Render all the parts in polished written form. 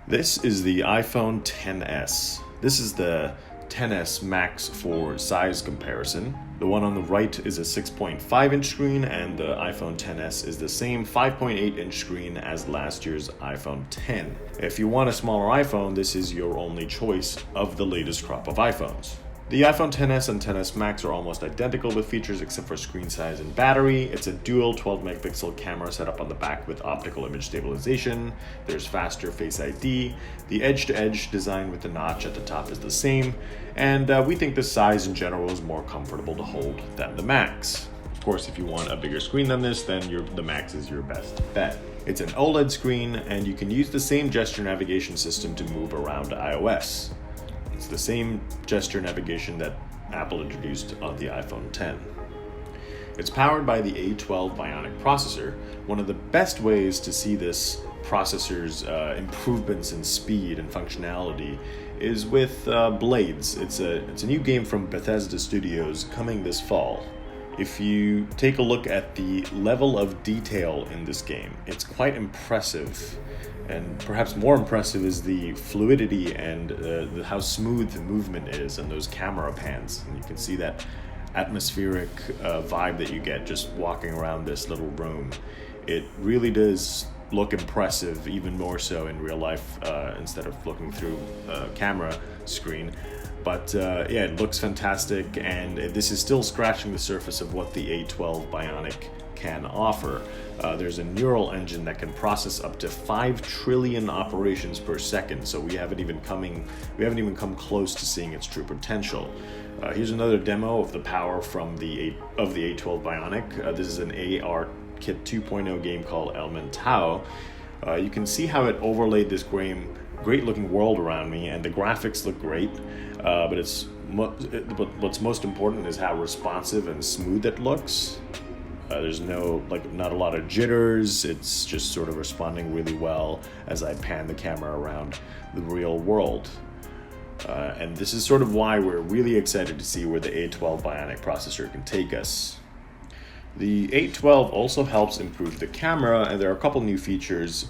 This is the iPhone XS. This is the XS Max for size comparison. The one on the right is a 6.5-inch screen, and the iPhone XS is the same 5.8-inch screen as last year's iPhone X. If you want a smaller iPhone, this is your only choice of the latest crop of iPhones. The iPhone XS and XS Max are almost identical with features except for screen size and battery. It's a dual 12-megapixel camera set up on the back with optical image stabilization. There's faster Face ID. The edge-to-edge design with the notch at the top is the same. And we think the size in general is more comfortable to hold than the Max. Of course, if you want a bigger screen than this, then the Max is your best bet. It's an OLED screen, and you can use the same gesture navigation system to move around iOS. It's the same gesture navigation that Apple introduced on the iPhone X. It's powered by the A12 Bionic processor. One of the best ways to see this processor's improvements in speed and functionality is with Blades. It's a new game from Bethesda Studios coming this fall. If you take a look at the level of detail in this game, it's quite impressive. And perhaps more impressive is the fluidity and how smooth the movement is and those camera pans. And you can see that atmospheric vibe that you get just walking around this little room. It really does look impressive, even more so in real life instead of looking through a camera screen. But yeah, it looks fantastic, and this is still scratching the surface of what the A12 Bionic can offer. There's a neural engine that can process up to 5 trillion operations per second, so we haven't even come close to seeing its true potential. Here's another demo of the power from the A12 Bionic. This is an ARKit 2.0 game called Elementao. You can see how it overlaid this great looking world around me, and the graphics look great, but what's most important is how responsive and smooth it looks. There's not a lot of jitters. It's just sort of responding really well as I pan the camera around the real world. And this is sort of why we're really excited to see where the A12 Bionic processor can take us. The A12 also helps improve the camera, and there are a couple new features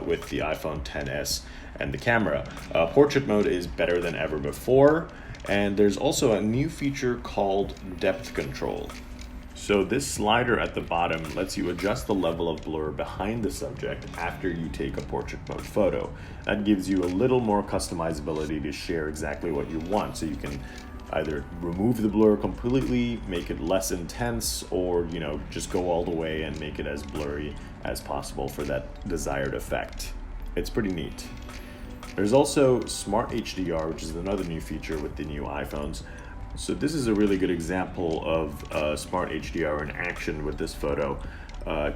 with the iPhone XS and the camera. Portrait mode is better than ever before, and there's also a new feature called depth control. So this slider at the bottom lets you adjust the level of blur behind the subject after you take a portrait mode photo. That gives you a little more customizability to share exactly what you want. So you can either remove the blur completely, make it less intense, or just go all the way and make it as blurry as possible for that desired effect. It's pretty neat. There's also Smart HDR, which is another new feature with the new iPhones. So this is a really good example of Smart HDR in action with this photo.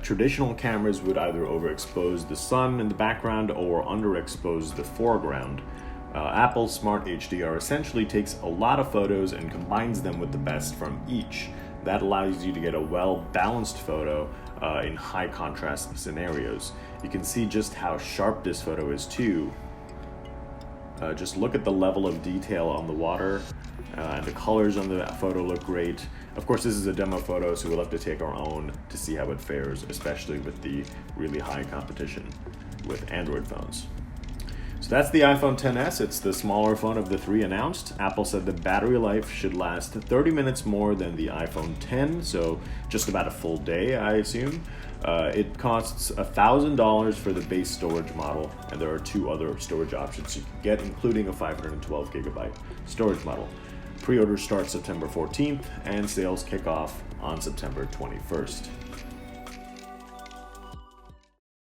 Traditional cameras would either overexpose the sun in the background or underexpose the foreground. Apple's Smart HDR essentially takes a lot of photos and combines them with the best from each. That allows you to get a well-balanced photo in high contrast scenarios. You can see just how sharp this photo is too. Just look at the level of detail on the water. The colors on the photo look great. Of course, this is a demo photo, so we'll have to take our own to see how it fares, especially with the really high competition with Android phones. So that's the iPhone XS. It's the smaller phone of the three announced. Apple said the battery life should last 30 minutes more than the iPhone X, so just about a full day, I assume. It costs $1,000 for the base storage model, and there are 2 other storage options you can get, including a 512 gigabyte storage model. Pre-order starts September 14th, and sales kick off on September 21st.